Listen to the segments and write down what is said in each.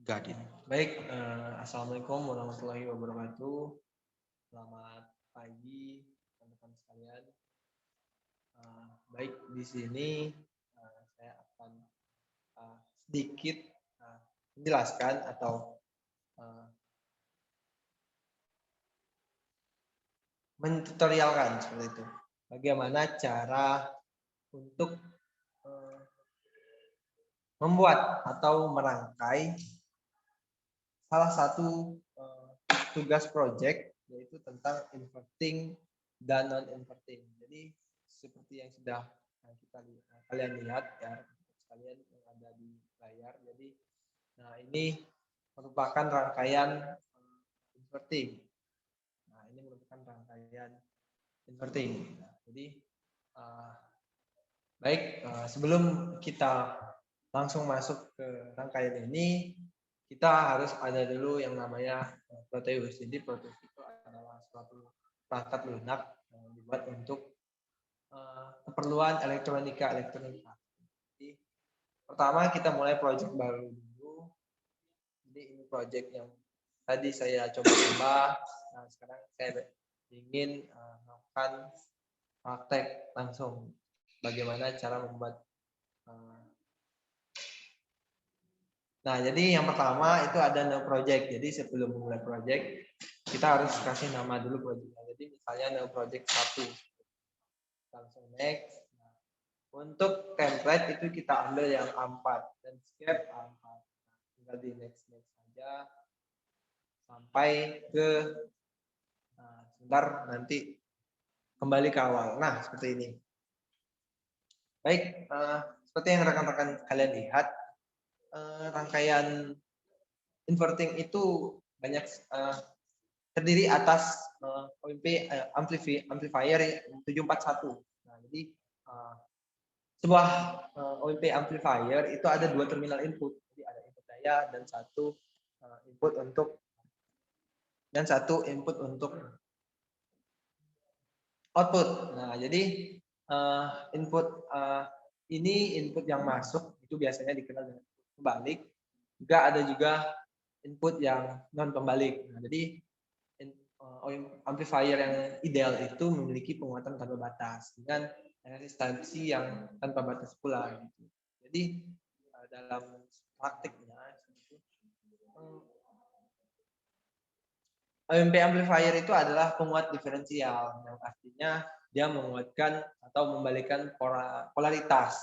Gadin. Baik, assalamualaikum warahmatullahi wabarakatuh. Selamat pagi teman-teman sekalian. Baik di sini saya akan sedikit menjelaskan atau uh, mentutorialkan seperti itu. Bagaimana cara untuk membuat atau merangkai salah satu tugas project yaitu tentang inverting dan non inverting. Jadi seperti yang sudah kalian lihat ya sekalian yang ada di layar. Jadi ini merupakan rangkaian inverting. Nah, ini merupakan rangkaian inverting. Nah, jadi baik sebelum kita langsung masuk ke rangkaian ini, kita harus ada dulu yang namanya Proteus. Jadi Proteus itu adalah suatu perangkat lunak yang dibuat untuk keperluan elektronika. Jadi pertama kita mulai project baru dulu. Jadi ini project yang tadi saya coba-coba. Nah, sekarang saya ingin melakukan praktek langsung. Bagaimana cara membuat Nah, jadi yang pertama itu ada new project. Jadi sebelum memulai project, kita harus kasih nama dulu projectnya. Jadi misalnya new project 1. Langsung next. Nah, untuk template itu kita ambil yang A4 dan skip A4. Nah, tinggal di next saja sampai ke sebentar nanti kembali ke awal. Nah, seperti ini. Baik, seperti yang rekan-rekan kalian lihat, rangkaian inverting itu banyak terdiri atas OMP amplifier 741. Nah, jadi sebuah OMP amplifier itu ada dua terminal input. Jadi ada input daya dan satu input untuk output. Nah, jadi ini input yang masuk itu biasanya dikenal dengan pembalik. Juga input yang non pembalik. Nah, jadi amplifier yang ideal itu memiliki penguatan tanpa batas dengan resistansi yang tanpa batas pula. Gitu. Jadi dalam praktiknya OMP amplifier itu adalah penguat diferensial, yang artinya dia menguatkan atau membalikkan polaritas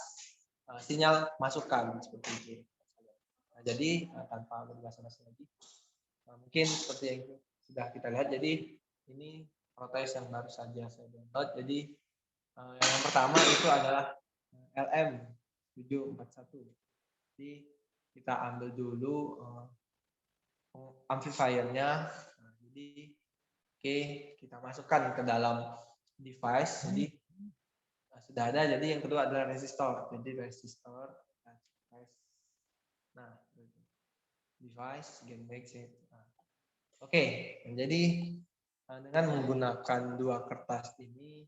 sinyal masukan seperti itu. Nah, jadi tanpa berbahasa-basi lagi, mungkin seperti yang sudah kita lihat. Jadi ini protes yang baru saja saya download. Jadi yang pertama itu adalah LM741. Jadi kita ambil dulu amplifiernya. Jadi kita masukkan ke dalam device. Jadi sudah ada. Jadi yang kedua adalah resistor. Jadi resistor. Nah, device gain exit. Oke, jadi dengan menggunakan dua kertas ini,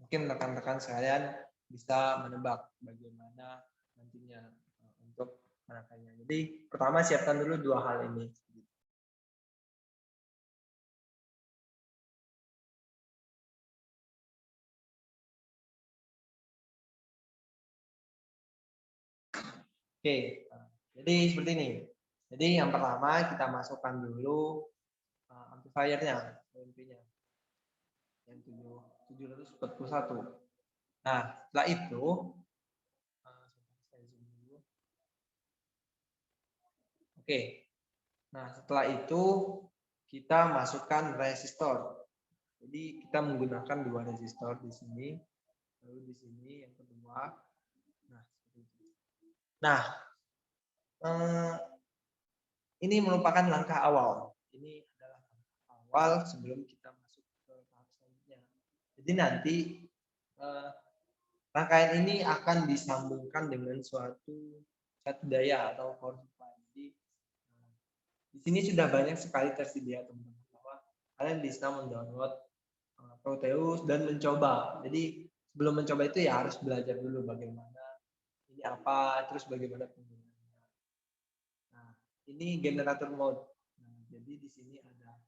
mungkin rekan-rekan sekalian bisa menebak bagaimana nantinya untuk merangkainya. Jadi pertama siapkan dulu dua hal ini. Oke, jadi seperti ini. Jadi yang pertama kita masukkan dulu amplifiernya, OMP-nya yang 741. Nah, setelah itu oke. Nah, setelah itu kita masukkan resistor. Jadi kita menggunakan dua resistor di sini, lalu di sini yang kedua. Nah, ini merupakan langkah awal. Ini adalah langkah awal sebelum kita masuk ke tahap selanjutnya. Jadi nanti rangkaian ini akan disambungkan dengan suatu daya atau power supply. Jadi di sini sudah banyak sekali tersedia teman-teman bahwa kalian bisa mendownload Proteus dan mencoba. Jadi sebelum mencoba itu ya harus belajar dulu bagaimana ini apa, terus bagaimana penggunaannya. ini generator mode. Nah, jadi di sini ada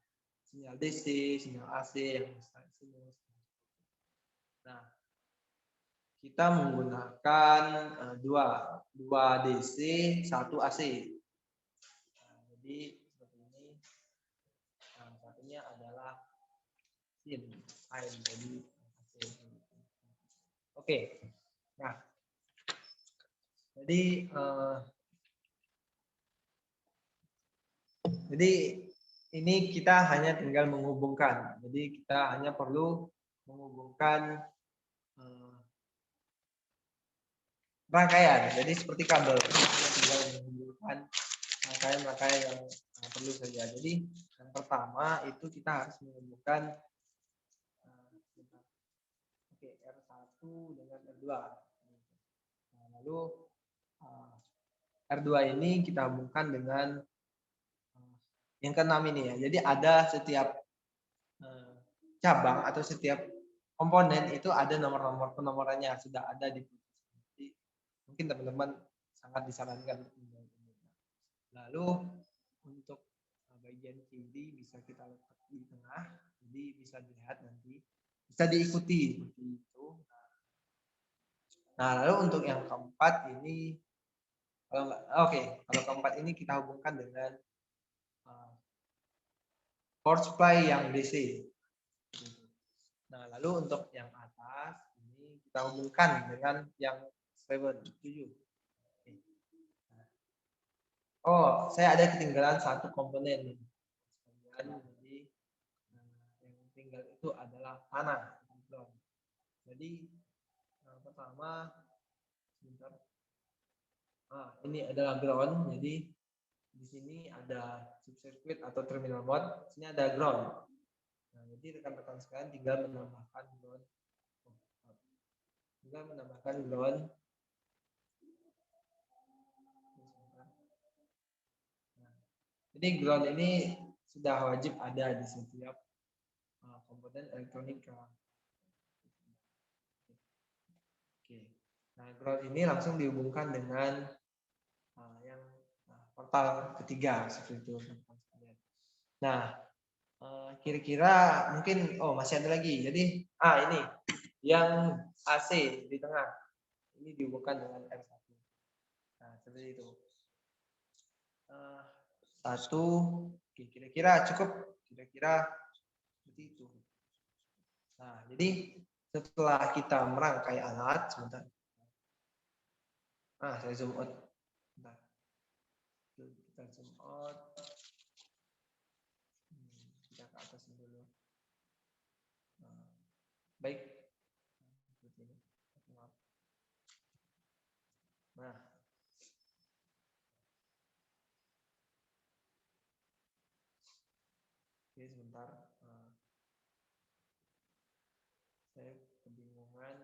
sinyal DC, sinyal AC yang sinus. Nah, kita menggunakan dua DC, satu AC. Nah, jadi seperti ini. Nah, satunya adalah sin, jadi AC. Oke. Nah, jadi ini kita hanya tinggal menghubungkan. Jadi kita hanya perlu menghubungkan rangkaian. Jadi seperti kabel, kita tinggal menghubungkan rangkaian-rangkaian yang perlu saja. Jadi yang pertama itu kita harus menghubungkan R1 dengan R2. Nah, lalu R2 ini kita hubungkan dengan yang keenam ini ya. Jadi ada setiap cabang atau setiap komponen itu ada nomor-nomor penomorannya sudah ada di jadi, mungkin teman-teman sangat disarankan. Lalu untuk bagian kiri bisa kita letak di tengah, jadi bisa dilihat nanti, bisa diikuti seperti itu. Nah, lalu untuk yang keempat ini, kalau keempat ini kita hubungkan dengan power supply yang DC. Nah, lalu untuk yang atas ini kita hubungkan dengan yang 7. Oh, saya ada ketinggalan satu komponen nih. Jadi yang tinggal itu adalah tanah. Jadi pertama, sebentar. Ini adalah ground. Jadi di sini ada subcircuit atau terminal mode. Sini ada ground. Nah, jadi rekan-rekan sekalian tinggal menambahkan ground. Jadi ground ini sudah wajib ada di setiap komponen elektronika. Oke. Nah, ground ini langsung dihubungkan dengan yang portal ketiga seperti itu. Nah, kira-kira mungkin masih ada lagi. Jadi ini yang AC di tengah ini dihubungkan dengan R1. Nah, seperti itu. Satu, kira-kira cukup, kira-kira seperti itu. Nah, jadi setelah kita merangkai alat, sebentar. Saya zoom out. Bentar. Kita zoom out. Kita ke atas dulu. Baik. Nah. Oke, sebentar. Saya kebingungan.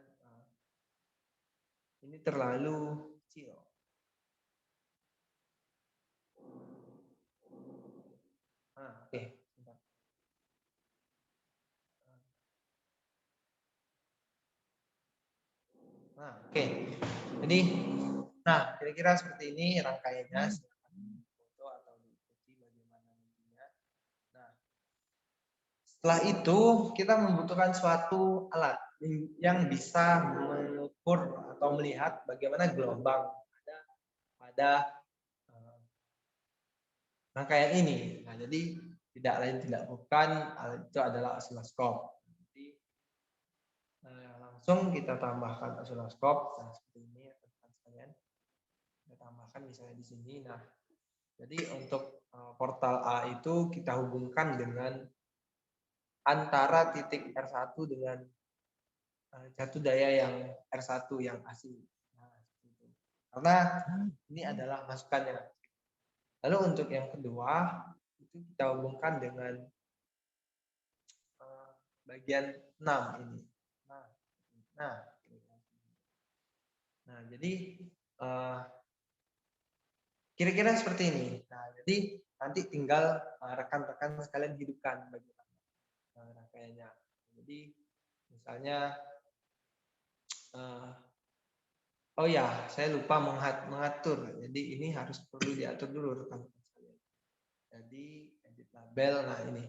Ini terlalu kecil. Oke. Sebentar. Oke. Jadi, kira-kira seperti ini rangkaiannya. Foto atau diikuti bagaimana nantinya. Nah, setelah itu kita membutuhkan suatu alat yang bisa mengukur atau melihat bagaimana gelombang pada rangkaian ini. Nah, jadi tidak lain tidak bukan alat itu adalah osiloskop. Jadi langsung kita tambahkan osiloskop seperti ini teman-teman sekalian. Kita tambahkan misalnya di sini. Nah, jadi untuk portal A itu kita hubungkan dengan antara titik R1 dengan jatuh daya yang R1 yang asli. Nah, gitu. Karena ini adalah masukannya. Lalu untuk yang kedua itu kita hubungkan dengan bagian 6 ini. Nah, jadi kira-kira seperti ini. Nah, jadi nanti tinggal rekan-rekan sekalian hidupkan bagaimana rangkaiannya. Jadi misalnya oh ya, saya lupa mengatur. Jadi ini harus perlu diatur dulu rekan-rekan sekalian. Jadi edit label. Nah ini.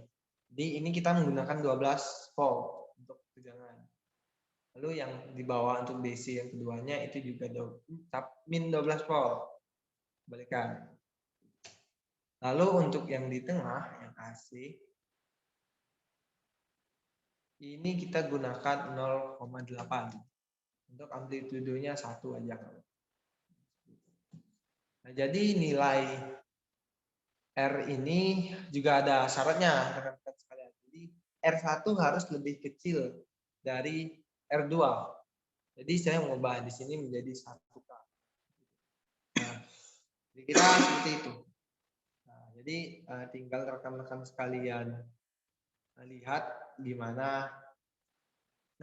Jadi ini kita menggunakan 12 volt untuk tegangan. Lalu yang di bawah untuk DC yang keduanya itu juga min 12 volt. Kebalikan. Lalu untuk yang di tengah, yang AC, ini kita gunakan 0,8. Untuk amplitudenya 1 aja. Nah, jadi nilai R ini juga ada syaratnya, rekan-rekan sekalian. Jadi R1 harus lebih kecil dari R2. Jadi saya mengubah di sini menjadi 1K. Nah, kira-kira seperti itu. Nah, jadi tinggal rekan-rekan sekalian lihat gimana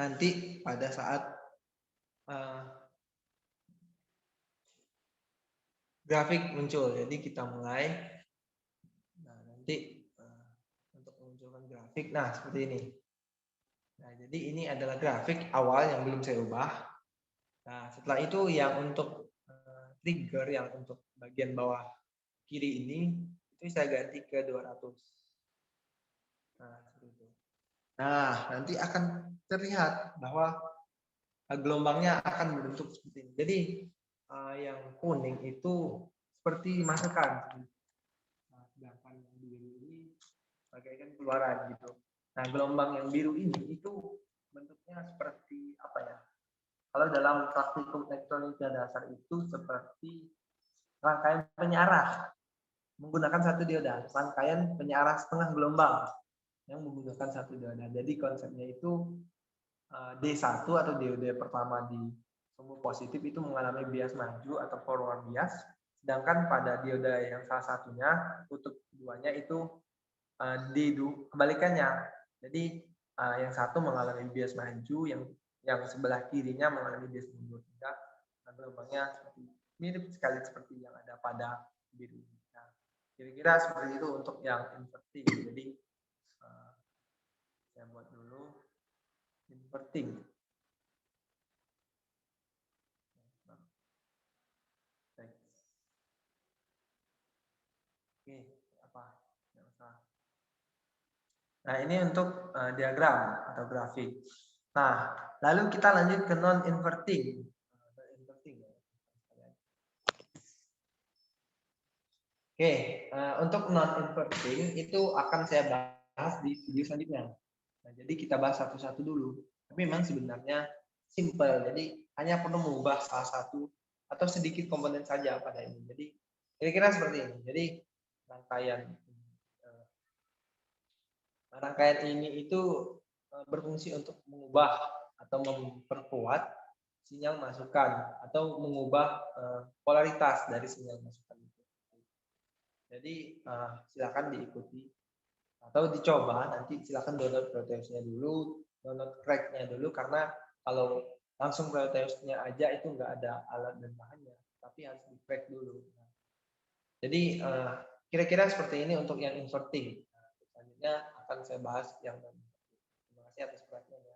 nanti pada saat grafik muncul. Jadi kita mulai. Nah, nanti untuk memunculkan grafik, nah seperti ini. Nah, jadi ini adalah grafik awal yang belum saya ubah. Nah, setelah itu yang untuk trigger yang untuk bagian bawah kiri ini itu saya ganti ke 200. Nah, seperti itu. Nah, nanti akan terlihat bahwa gelombangnya akan berbentuk seperti ini. Jadi yang kuning itu seperti dimasukkan. Nah, sedangkan yang biru ini bagaikan keluaran gitu. Nah, gelombang yang biru ini itu bentuknya seperti apa ya? Kalau dalam praktikum elektronika dasar itu seperti rangkaian penyarah menggunakan satu dioda, rangkaian penyarah setengah gelombang yang menggunakan satu dioda. Jadi konsepnya itu D1 atau diode pertama di sumbu positif itu mengalami bias maju atau forward bias, sedangkan pada dioda yang salah satunya kutub keduanya itu kebalikannya. Jadi yang satu mengalami bias maju, yang sebelah kirinya mengalami bias mundur, sehingga gelombangnya mirip sekali seperti yang ada pada biru. Nah, kira-kira seperti itu untuk yang inverting. Jadi saya buat dulu inverting. Oke, apa? Nggak usah. Nah, ini untuk diagram atau grafik. Nah, lalu kita lanjut ke non-inverting. Oke, untuk non-inverting itu akan saya bahas di video selanjutnya. Nah, jadi kita bahas satu-satu dulu. Tapi memang sebenarnya simple. Jadi hanya perlu mengubah salah satu atau sedikit komponen saja pada ini. Jadi kira-kira seperti ini. Jadi rangkaian ini itu berfungsi untuk mengubah atau memperkuat sinyal masukan atau mengubah polaritas dari sinyal masukan itu. Jadi silakan diikuti atau dicoba, nanti silakan download Proteusnya dulu, download Crack-nya dulu, karena kalau langsung Proteusnya aja itu nggak ada alat dan bahannya, tapi harus di crack dulu. Jadi kira-kira seperti ini untuk yang inverting. Selanjutnya akan saya bahas yang non. Terima kasih atas perhatiannya.